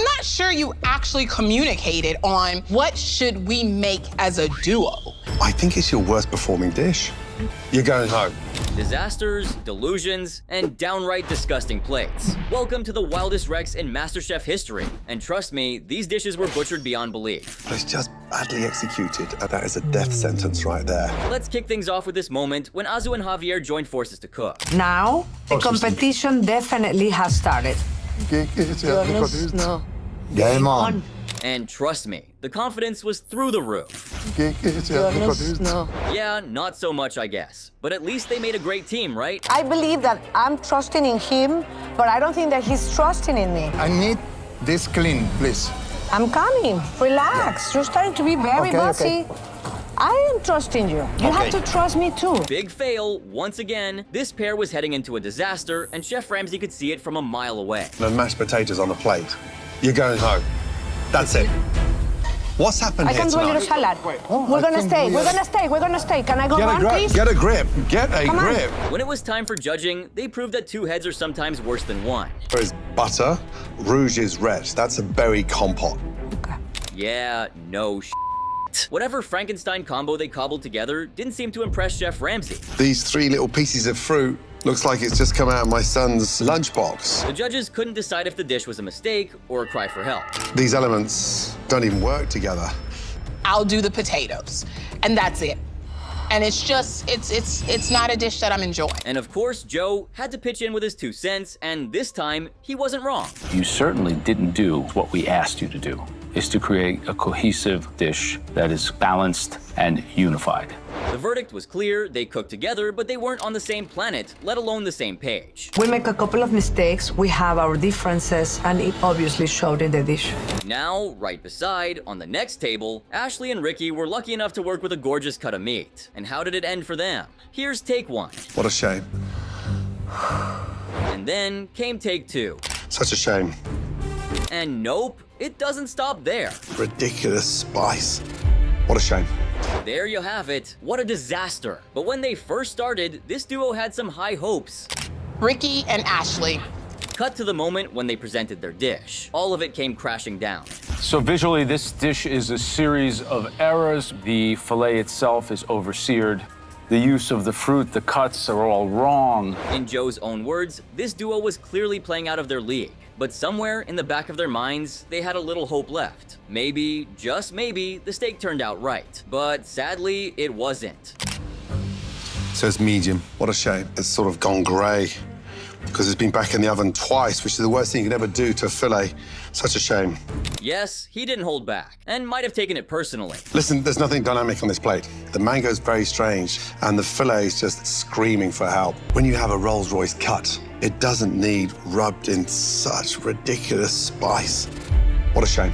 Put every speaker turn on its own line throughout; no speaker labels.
I'm not sure you actually communicated on what should we make as a duo.
I think it's your worst performing dish. You're going home.
Disasters, delusions, and downright disgusting plates. Welcome to the wildest wrecks in MasterChef history. And trust me, these dishes were butchered beyond belief.
But it's just badly executed. That is a death sentence right there.
Let's kick things off with this moment when Azu and Javier joined forces to cook.
Now, the competition definitely has started.
No.
Game on.
And trust me, the confidence was through the roof.
No.
Yeah, not so much, I guess. But at least they made a great team, right?
I believe that I'm trusting in him, but I don't think that he's trusting in me.
I need this clean, please.
I'm coming. Relax. You're starting to be very bossy. I am trusting you. You have to trust me too.
Big fail, once again. This pair was heading into a disaster, and Chef Ramsay could see it from a mile away.
The mashed potatoes on the plate. You're going home. That's it. What's happened
I
here
can do a little
tonight?
salad. We're gonna stay. We're gonna stay. We're gonna stay. Can I go run, please?
Get a grip. Get a
Come on.
grip.
When it was time for judging, they proved that two heads are sometimes worse than one.
There is butter, rouge is red. That's a berry compote.
Yeah, no shit. Whatever Frankenstein combo they cobbled together didn't seem to impress Chef Ramsay.
These three little pieces of fruit looks like it's just come out of my son's lunchbox.
The judges couldn't decide if the dish was a mistake or a cry for help.
These elements don't even work together.
I'll do the potatoes, and that's it. And it's just, it's not a dish that I'm enjoying.
And of course, Joe had to pitch in with his 2 cents, and this time, he wasn't wrong.
You certainly didn't do what we asked you to do, is to create a cohesive dish that is balanced and unified.
The verdict was clear, they cooked together, but they weren't on the same planet, let alone the same page.
We make a couple of mistakes. We have our differences, and it obviously showed in the dish.
Now, right beside, on the next table, Ashley and Ricky were lucky enough to work with a gorgeous cut of meat. And how did it end for them? Here's take 1.
What a shame.
And then came take 2.
Such a shame.
And nope, it doesn't stop there.
Ridiculous spice. What a shame.
There you have it. What a disaster. But when they first started, this duo had some high hopes.
Ricky and Ashley.
Cut to the moment when they presented their dish. All of it came crashing down.
So visually, this dish is a series of errors. The filet itself is overseared. The use of the fruit, the cuts are all wrong.
In Joe's own words, this duo was clearly playing out of their league. But somewhere in the back of their minds, they had a little hope left. Maybe, just maybe, the steak turned out right. But sadly, it wasn't.
So it's medium. What a shame. It's sort of gone grey because it's been back in the oven twice, which is the worst thing you can ever do to a fillet. Such a shame.
Yes, he didn't hold back, and might have taken it personally.
Listen, there's nothing dynamic on this plate. The mango's very strange, and the fillet is just screaming for help. When you have a Rolls-Royce cut, it doesn't need rubbed in such ridiculous spice. What a shame.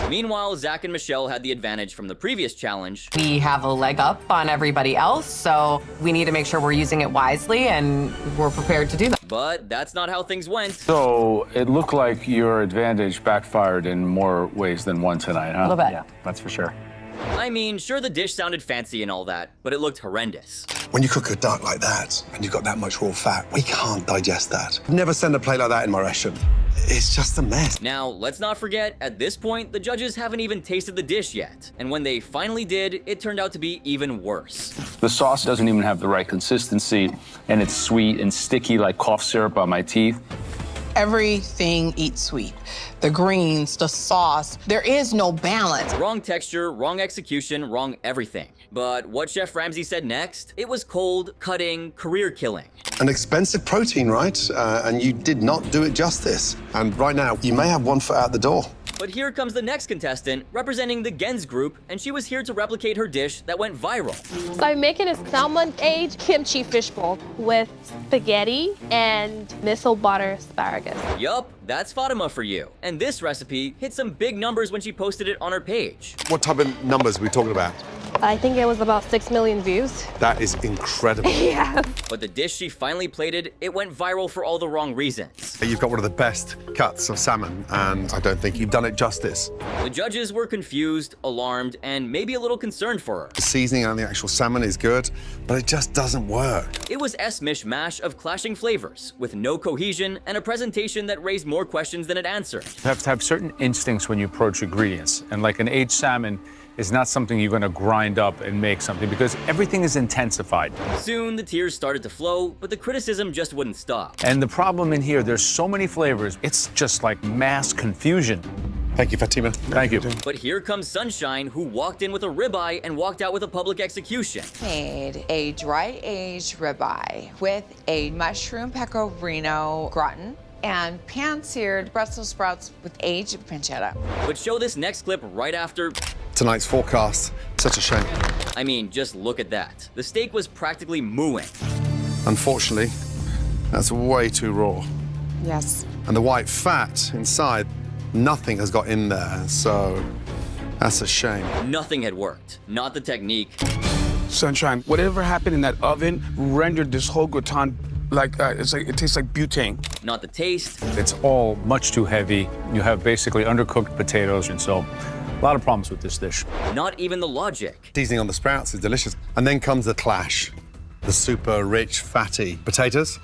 Meanwhile, Zach and Michelle had the advantage from the previous challenge.
We have a leg up on everybody else, so we need to make sure we're using it wisely, and we're prepared to do that.
But that's not how things went.
So it looked like your advantage backfired in more ways than one tonight, huh?
A little bit.
Yeah, that's for sure.
I mean, sure, the dish sounded fancy and all that, but it looked horrendous.
When you cook a duck like that, and you've got that much raw fat, we can't digest that. Never send a plate like that in my ration. It's just a mess.
Now, let's not forget, at this point, the judges haven't even tasted the dish yet. And when they finally did, it turned out to be even worse.
The sauce doesn't even have the right consistency, and it's sweet and sticky like cough syrup on my teeth.
Everything eats sweet. The greens, the sauce, there is no balance.
Wrong texture, wrong execution, wrong everything. But what Chef Ramsay said next, it was cold, cutting, career killing.
An expensive protein, right? And you did not do it justice. And right now, you may have one foot out the door.
But here comes the next contestant representing the Gens group, and she was here to replicate her dish that went viral.
So I'm making a salmon-aged kimchi fishbowl with spaghetti and miso butter asparagus.
Yup, that's Fatima for you. And this recipe hit some big numbers when she posted it on her page.
What type of numbers are we talking about?
I think it was about 6 million views.
That is incredible.
Yeah.
But the dish she finally plated, it went viral for all the wrong reasons.
You've got one of the best cuts of salmon, and I don't think you've done it justice.
The judges were confused, alarmed, and maybe a little concerned for her.
The seasoning on the actual salmon is good, but it just doesn't work.
It was a mishmash of clashing flavors, with no cohesion and a presentation that raised more questions than it answered.
You have to have certain instincts when you approach ingredients. And like an aged salmon is not something you're going to grind up and make something because everything is intensified.
Soon, the tears started to flow, but the criticism just wouldn't stop.
And the problem in here, there's so many flavors, it's just like mass confusion.
Thank you, Fatima.
Thank you.
But here comes Sunshine, who walked in with a ribeye and walked out with a public execution.
Made a dry aged ribeye with a mushroom pecorino gratin and pan-seared Brussels sprouts with aged pancetta.
But show this next clip right after.
Tonight's forecast, such a shame.
I mean, just look at that. The steak was practically mooing.
Unfortunately, that's way too raw.
Yes.
And the white fat inside, nothing has got in there, so that's a shame.
Nothing had worked. Not the technique.
Sunshine, whatever happened in that oven rendered this whole gratin like it tastes like butane.
Not the taste.
It's all much too heavy. You have basically undercooked potatoes, and so a lot of problems with this dish.
Not even the logic.
Seasoning on the sprouts is delicious. And then comes the clash. The super rich, fatty potatoes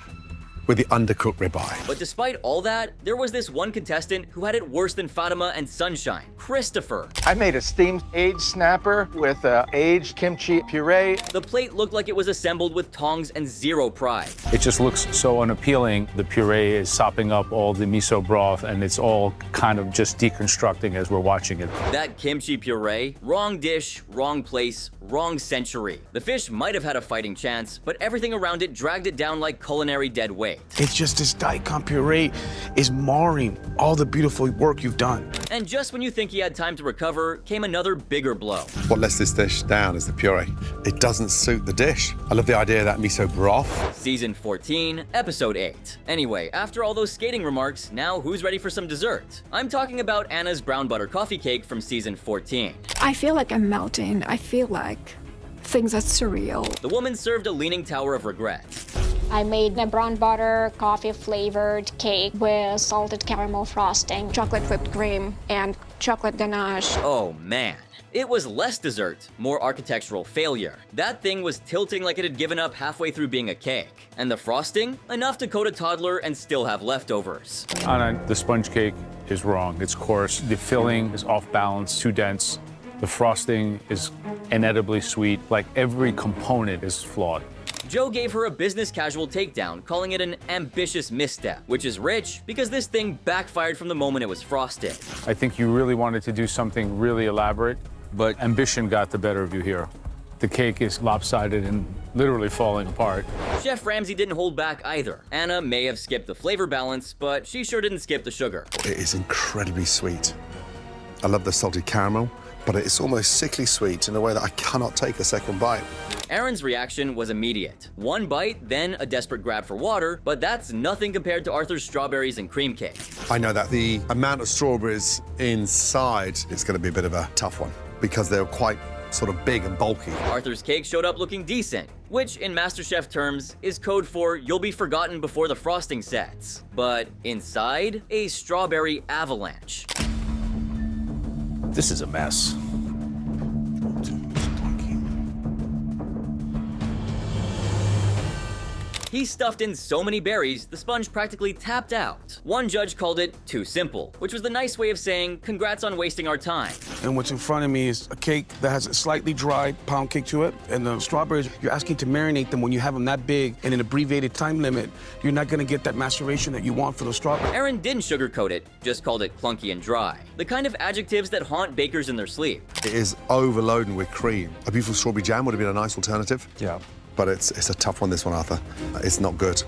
with the undercooked ribeye.
But despite all that, there was this one contestant who had it worse than Fatima and Sunshine, Christopher.
I made a steamed aged snapper with aged kimchi puree.
The plate looked like it was assembled with tongs and zero pride.
It just looks so unappealing. The puree is sopping up all the miso broth, and it's all kind of just deconstructing as we're watching it.
That kimchi puree, wrong dish, wrong place, wrong century. The fish might have had a fighting chance, but everything around it dragged it down like culinary dead weight.
It's just this daikon puree is marring all the beautiful work you've done.
And just when you think he had time to recover, came another bigger blow.
What lets this dish down is the puree. It doesn't suit the dish. I love the idea of that miso broth.
Season 14, Episode 8. Anyway, after all those skating remarks, now who's ready for some dessert? I'm talking about Anna's brown butter coffee cake from Season 14.
I feel like I'm melting. I feel like things are surreal.
The woman served a leaning tower of regret.
I made a brown butter coffee flavored cake with salted caramel frosting,
chocolate whipped cream, and chocolate ganache.
Oh man. It was less dessert, more architectural failure. That thing was tilting like it had given up halfway through being a cake. And the frosting? Enough to coat a toddler and still have leftovers.
Anna, the sponge cake is wrong. It's coarse. The filling is off balance, too dense. The frosting is inedibly sweet. Like every component is flawed.
Joe gave her a business casual takedown, calling it an ambitious misstep, which is rich because this thing backfired from the moment it was frosted.
I think you really wanted to do something really elaborate, but ambition got the better of you here. The cake is lopsided and literally falling apart.
Chef Ramsay didn't hold back either. Anna may have skipped the flavor balance, but she sure didn't skip the sugar.
It is incredibly sweet. I love the salted caramel, but it's almost sickly sweet in a way that I cannot take a second bite.
Aaron's reaction was immediate. One bite, then a desperate grab for water, but that's nothing compared to Arthur's strawberries and cream cake.
I know that the amount of strawberries inside is going to be a bit of a tough one because they're quite sort of big and bulky.
Arthur's cake showed up looking decent, which in MasterChef terms is code for you'll be forgotten before the frosting sets. But inside, a strawberry avalanche.
This is a mess.
He stuffed in so many berries, the sponge practically tapped out. One judge called it too simple, which was the nice way of saying, congrats on wasting our time.
And what's in front of me is a cake that has a slightly dry pound cake to it. And the strawberries, you're asking to marinate them when you have them that big and an abbreviated time limit. You're not gonna get that maceration that you want for those strawberries.
Aaron didn't sugarcoat it, just called it clunky and dry. The kind of adjectives that haunt bakers in their sleep.
It is overloaded with cream. A beautiful strawberry jam would have been a nice alternative.
Yeah.
But it's a tough one, this one, Arthur. It's not good.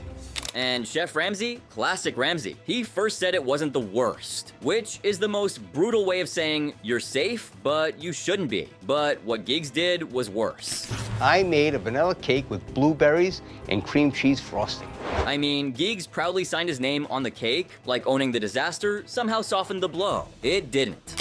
And Chef Ramsay, classic Ramsay. He first said it wasn't the worst, which is the most brutal way of saying you're safe, but you shouldn't be. But what Giggs did was worse.
I made a vanilla cake with blueberries and cream cheese frosting.
I mean, Giggs proudly signed his name on the cake, like owning the disaster somehow softened the blow. It didn't.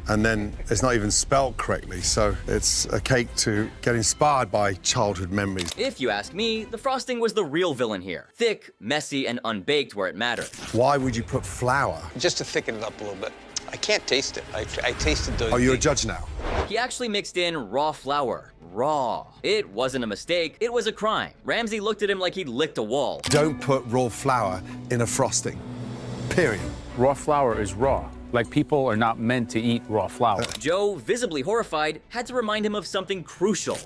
And then it's not even spelled correctly, so it's a cake to get inspired by childhood memories.
If you ask me, the frosting was the real villain here. Thick, messy, and unbaked where it mattered.
Why would you put flour?
Just to thicken it up a little bit. I can't taste it. I tasted the...
Oh, you're a judge now?
He actually mixed in raw flour. Raw. It wasn't a mistake, it was a crime. Ramsay looked at him like he'd licked a wall.
Don't put raw flour in a frosting. Period.
raw flour is raw. Like, people are not meant to eat raw flour.
Joe, visibly horrified, had to remind him of something crucial.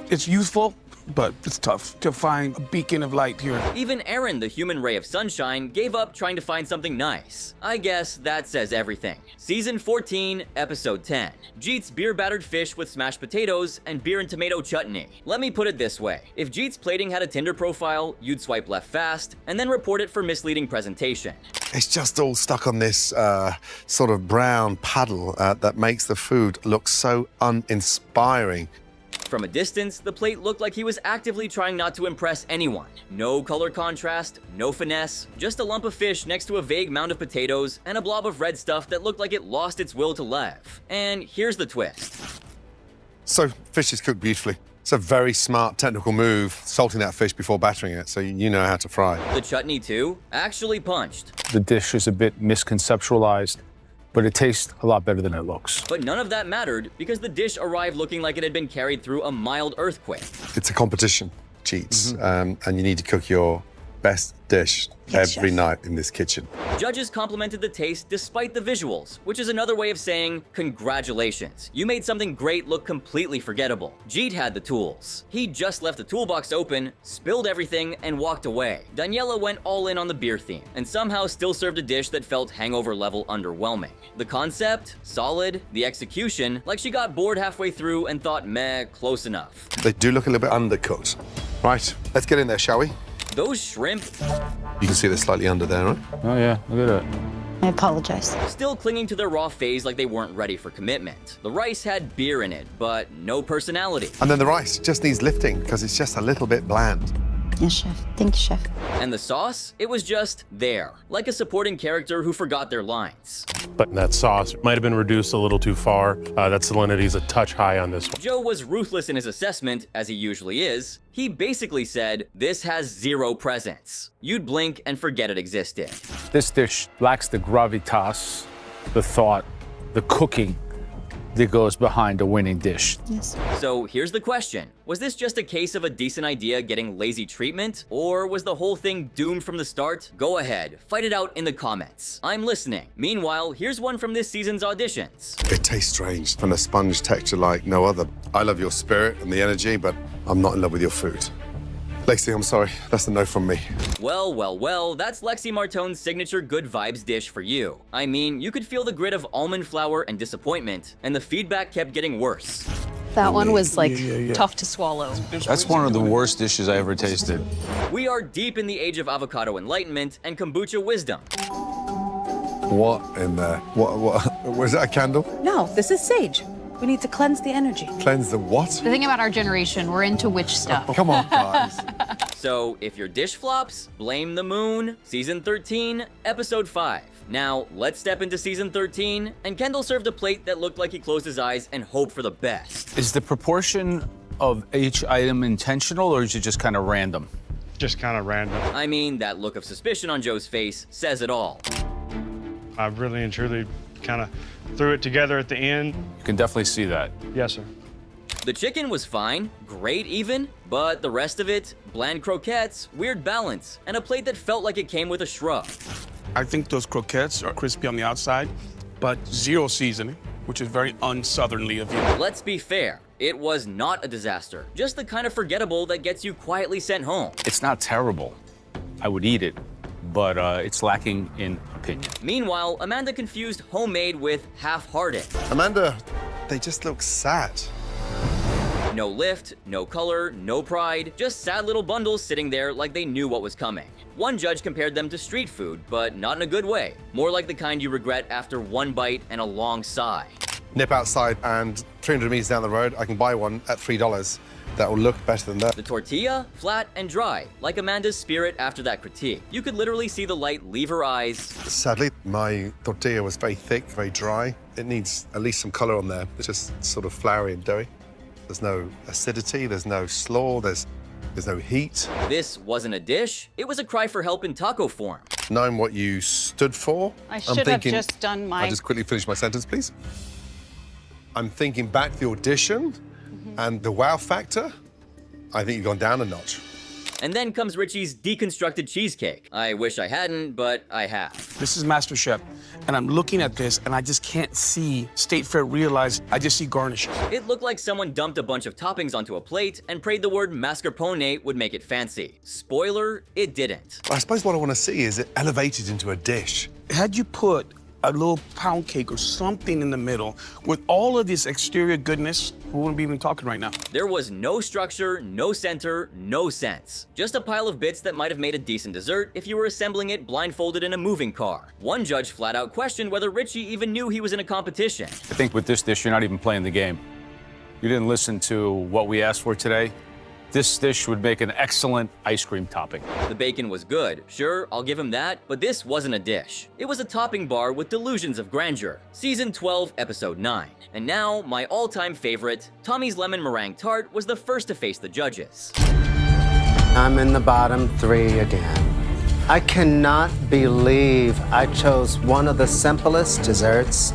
It's useful, but it's tough to find a beacon of light here.
Even Aaron, the human ray of sunshine, gave up trying to find something nice. I guess that says everything. Season 14, Episode 10. Jeet's beer-battered fish with smashed potatoes and beer and tomato chutney. Let me put it this way. If Jeet's plating had a Tinder profile, you'd swipe left fast, and then report it for misleading presentation.
It's just all stuck on this sort of brown puddle that makes the food look so uninspiring.
From a distance, the plate looked like he was actively trying not to impress anyone. No color contrast, no finesse, just a lump of fish next to a vague mound of potatoes and a blob of red stuff that looked like it lost its will to live. And here's the twist.
So, fish is cooked beautifully. It's a very smart technical move, salting that fish before battering it, so you know how to fry.
The chutney, too, actually punched.
The dish is a bit misconceptualized, but it tastes a lot better than it looks.
But none of that mattered because the dish arrived looking like it had been carried through a mild earthquake.
It's a competition, Jeets, and you need to cook your best dish every night in this kitchen.
Judges complimented the taste despite the visuals, which is another way of saying, congratulations. You made something great look completely forgettable. Jeet had the tools. He just left the toolbox open, spilled everything, and walked away. Daniela went all in on the beer theme, and somehow still served a dish that felt hangover level underwhelming. The concept, solid. The execution, like she got bored halfway through and thought, meh, close enough.
They do look a little bit undercooked. Right, let's get in there, shall we?
Those shrimp...
You can see they're slightly under there, right?
Oh yeah, look at that.
I apologize.
Still clinging to their raw phase like they weren't ready for commitment. The rice had beer in it, but no personality.
And then the rice just needs lifting because it's just a little bit bland.
Yes, chef. Thank you, chef.
And the sauce? It was just there, like a supporting character who forgot their lines.
But that sauce might have been reduced a little too far. That salinity's a touch high on this one.
Joe was ruthless in his assessment, as he usually is. He basically said, this has zero presence. You'd blink and forget it existed.
This dish lacks the gravitas, the thought, the cooking that goes behind a winning dish.
Yes.
So here's the question. Was this just a case of a decent idea getting lazy treatment? Or was the whole thing doomed from the start? Go ahead, fight it out in the comments. I'm listening. Meanwhile, here's one from this season's auditions.
It tastes strange and a sponge texture like no other. I love your spirit and the energy, but I'm not in love with your food. Lexi, I'm sorry. That's a no from me.
Well, well, well, that's Lexi Martone's signature good vibes dish for you. I mean, you could feel the grit of almond flour and disappointment, and the feedback kept getting worse.
That one was like tough to swallow.
That's one of the worst dishes I ever tasted.
We are deep in the age of avocado enlightenment and kombucha wisdom.
What in there? What? Was that a candle?
No, this is sage. We need to cleanse the energy.
Cleanse the what?
The thing about our generation, we're into witch stuff.
Oh, come on, guys.
So, if your dish flops, blame the moon. Season 13, Episode 5. Now, let's step into Season 13, and Kendall served a plate that looked like he closed his eyes and hoped for the best.
Is the proportion of each item intentional, or is it just kind of random?
Just kind of random.
I mean, that look of suspicion on Joe's face says it all.
I really and truly kind of threw it together at the end.
You can definitely see that.
Yes, sir.
The chicken was fine, great even, but the rest of it, bland croquettes, weird balance, and a plate that felt like it came with a shrug.
I think those croquettes are crispy on the outside, but zero seasoning, which is very un-southerly of you.
Let's be fair. It was not a disaster, just the kind of forgettable that gets you quietly sent home.
It's not terrible. I would eat it, but it's lacking in opinion.
Meanwhile, Amanda confused homemade with half-hearted.
Amanda, they just look sad.
No lift, no color, no pride, just sad little bundles sitting there like they knew what was coming. One judge compared them to street food, but not in a good way. More like the kind you regret after one bite and a long sigh.
Nip outside and 300 meters down the road, I can buy one at $3. That will look better than that.
The tortilla, flat and dry, like Amanda's spirit after that critique. You could literally see the light leave her eyes.
Sadly, my tortilla was very thick, very dry. It needs at least some color on there. It's just sort of floury and doughy. There's no acidity, there's no slaw, there's no heat.
This wasn't a dish, it was a cry for help in taco form.
Knowing what you stood for,
I should have just done my...
I'll just quickly finish my sentence, please. I'm thinking back to the audition and the wow factor. I think you've gone down a notch.
And then comes Richie's deconstructed cheesecake. I wish I hadn't, but I have.
This is MasterChef. and I'm looking at this, and I just can't see State Fair realize, I just see garnishes.
It looked like someone dumped a bunch of toppings onto a plate and prayed the word mascarpone would make it fancy. Spoiler, it didn't.
I suppose what I want to see is it elevated into a dish.
Had you put a little pound cake or something in the middle with all of this exterior goodness, we wouldn't be even talking right now.
There was no structure, no center, no sense. Just a pile of bits that might have made a decent dessert if you were assembling it blindfolded in a moving car. One judge flat out questioned whether Richie even knew he was in a competition.
I think with this dish, you're not even playing the game. You didn't listen to what we asked for today. This dish would make an excellent ice cream topping.
The bacon was good, sure, I'll give him that, but this wasn't a dish. It was a topping bar with delusions of grandeur. Season 12, Episode 9. And now, my all-time favorite, Tommy's Lemon Meringue Tart was the first to face the judges.
I'm in the bottom 3 again. I cannot believe I chose one of the simplest desserts,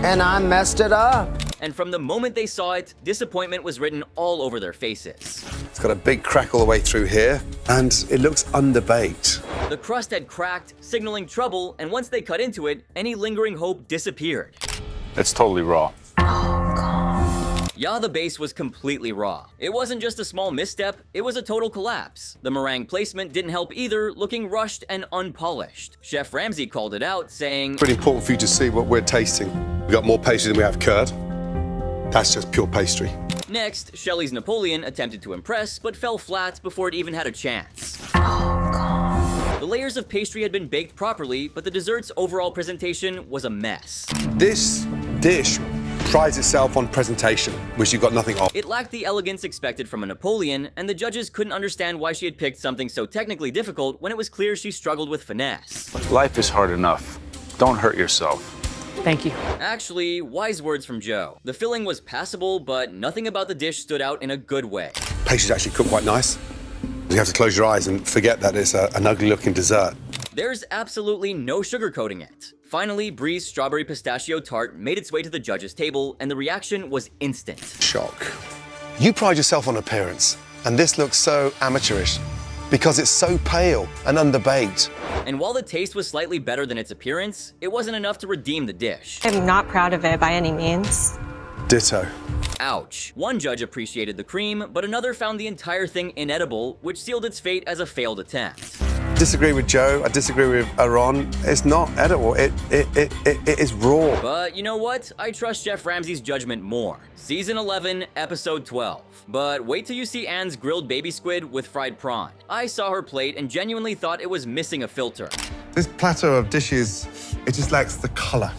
and I messed it up.
And from the moment they saw it, disappointment was written all over their faces.
It's got a big crack all the way through here, and it looks underbaked.
The crust had cracked, signaling trouble, and once they cut into it, any lingering hope disappeared.
It's totally raw.
Yeah, the base was completely raw. It wasn't just a small misstep, it was a total collapse. The meringue placement didn't help either, looking rushed and unpolished. Chef Ramsay called it out, saying,
Pretty important for you to see what we're tasting. We've got more pastry than we have curd. That's just pure pastry.
Next, Shelley's Napoleon attempted to impress, but fell flat before it even had a chance. The layers of pastry had been baked properly, but the dessert's overall presentation was a mess.
This dish prides itself on presentation, which you've got nothing of.
It lacked the elegance expected from a Napoleon, and the judges couldn't understand why she had picked something so technically difficult when it was clear she struggled with finesse.
Life is hard enough. Don't hurt yourself.
Thank you.
Actually, wise words from Joe. The filling was passable, but nothing about the dish stood out in a good way.
Pastry's actually cooked quite nice. You have to close your eyes and forget that it's an ugly-looking dessert.
There's absolutely no sugarcoating it. Finally, Bree's strawberry pistachio tart made its way to the judges' table, and the reaction was instant.
Shock. You pride yourself on appearance, and this looks so amateurish because it's so pale and underbaked.
And while the taste was slightly better than its appearance, it wasn't enough to redeem the dish.
I'm not proud of it by any means.
Ditto.
Ouch. One judge appreciated the cream, but another found the entire thing inedible, which sealed its fate as a failed attempt.
Disagree with Joe, I disagree with Aaron. It's not edible, it is raw.
But you know what? I trust Chef Ramsay's judgment more. Season 11, Episode 12. But wait till you see Anne's grilled baby squid with fried prawn. I saw her plate and genuinely thought it was missing a filter.
This platter of dishes, it just lacks the color.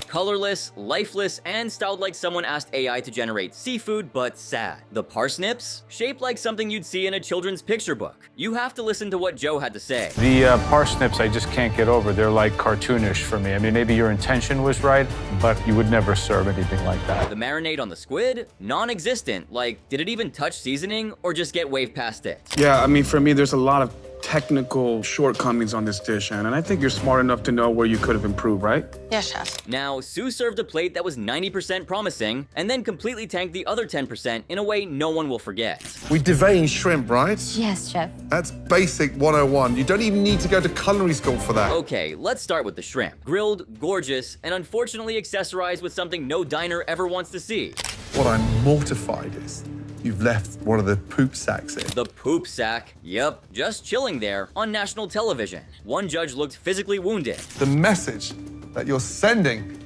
Colorless, lifeless, and styled like someone asked AI to generate seafood, but sad. The parsnips? Shaped like something you'd see in a children's picture book. You have to listen to what Joe had to say.
The parsnips I just can't get over. They're like cartoonish for me. I mean, maybe your intention was right, but you would never serve anything like that.
The marinade on the squid? Non-existent. Like, did it even touch seasoning or just get waved past it?
Yeah, I mean, for me, there's a lot of technical shortcomings on this dish, Anne, and I think you're smart enough to know where you could have improved, right?
Yes, chef.
Now, Sue served a plate that was 90% promising and then completely tanked the other 10% in a way no one will forget.
We devein shrimp, right?
Yes, chef.
That's basic 101. You don't even need to go to culinary school for that.
Okay, let's start with the shrimp. Grilled, gorgeous, and unfortunately accessorized with something no diner ever wants to see.
What I'm mortified is you've left one of the poop sacks in.
The poop sack? Yep, just chilling there on national television. One judge looked physically wounded.
The message that you're sending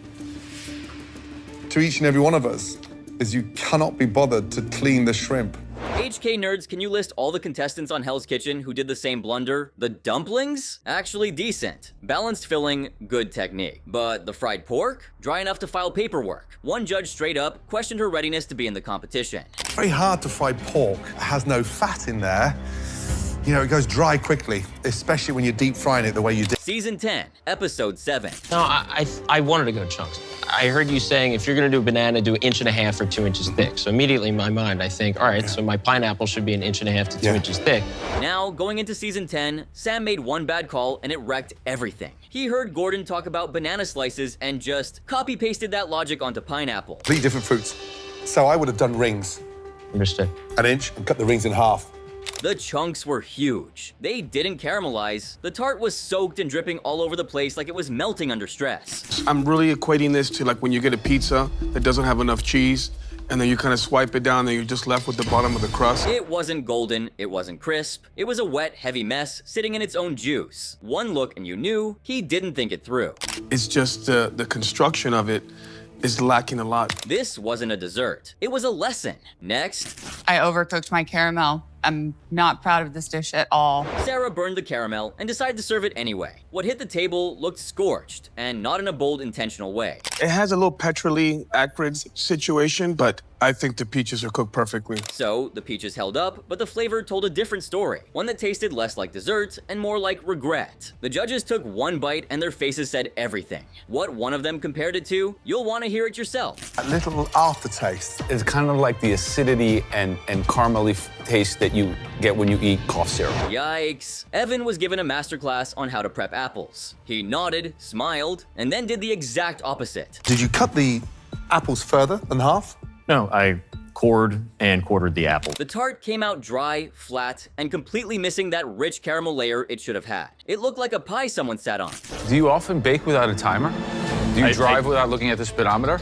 to each and every one of us is you cannot be bothered to clean the shrimp.
HK nerds, can you list all the contestants on Hell's Kitchen who did the same blunder? The dumplings? Actually decent. Balanced filling, good technique. But the fried pork? Dry enough to file paperwork. One judge straight up questioned her readiness to be in the competition.
Very hard to fry pork. It has no fat in there. You know, it goes dry quickly, especially when you're deep frying it the way you did.
Season 10, Episode 7.
No, I wanted to go chunks. I heard you saying if you're gonna do a banana, do 1.5 inches or 2 inches thick. So immediately in my mind, I think, all right, so my pineapple should be 1.5 inches to 2 inches thick.
Now, going into Season 10, Sam made one bad call and it wrecked everything. He heard Gordon talk about banana slices and just copy-pasted that logic onto pineapple.
Completely different fruits. So I would have done rings.
Understood.
1 inch and cut the rings in half.
The chunks were huge. They didn't caramelize. The tart was soaked and dripping all over the place like it was melting under stress.
I'm really equating this to like when you get a pizza that doesn't have enough cheese, and then you kind of swipe it down, and you're just left with the bottom of the crust.
It wasn't golden, it wasn't crisp. It was a wet, heavy mess sitting in its own juice. One look and you knew he didn't think it through.
It's just the construction of it is lacking a lot.
This wasn't a dessert. It was a lesson. Next.
I overcooked my caramel. I'm not proud of this dish at all.
Sarah burned the caramel and decided to serve it anyway. What hit the table looked scorched, and not in a bold, intentional way.
It has a little petrol-y, acrid situation, but I think the peaches are cooked perfectly.
So, the peaches held up, but the flavor told a different story. One that tasted less like dessert and more like regret. The judges took one bite and their faces said everything. What one of them compared it to, you'll want to hear it yourself.
A little aftertaste.
It's kind of like the acidity and caramely taste that you get when you eat cough syrup.
Yikes. Evan was given a masterclass on how to prep apples. He nodded, smiled, and then did the exact opposite.
Did you cut the apples further than half?
No, I cored and quartered the apple.
The tart came out dry, flat, and completely missing that rich caramel layer it should have had. It looked like a pie someone sat on.
Do you often bake without a timer? Do you drive without looking at the speedometer?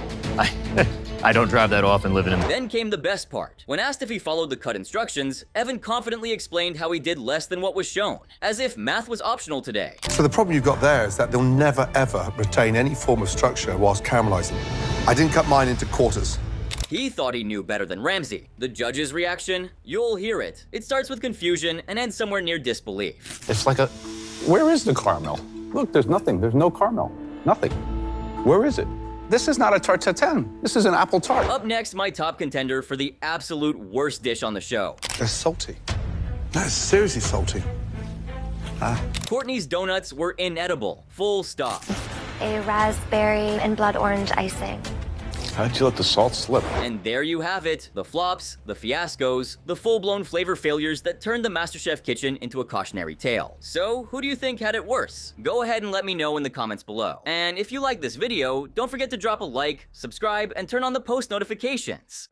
I don't drive that often living in.
Then came the best part. When asked if he followed the cut instructions, Evan confidently explained how he did less than what was shown, as if math was optional today.
So the problem you've got there is that they'll never, ever retain any form of structure whilst caramelizing. I didn't cut mine into quarters.
He thought he knew better than Ramsey. The judge's reaction? You'll hear it. It starts with confusion and ends somewhere near disbelief.
It's like a... Where is the caramel? Look, there's nothing. There's no caramel. Nothing. Where is it? This is not a tarte tatin. This is an apple tart.
Up next, my top contender for the absolute worst dish on the show.
They're salty. That's seriously salty.
Courtney's donuts were inedible. Full stop.
A raspberry and blood orange icing.
How'd you let the salt slip?
And there you have it. The flops, the fiascos, the full-blown flavor failures that turned the MasterChef kitchen into a cautionary tale. So, who do you think had it worse? Go ahead and let me know in the comments below. And if you like this video, don't forget to drop a like, subscribe, and turn on the post notifications.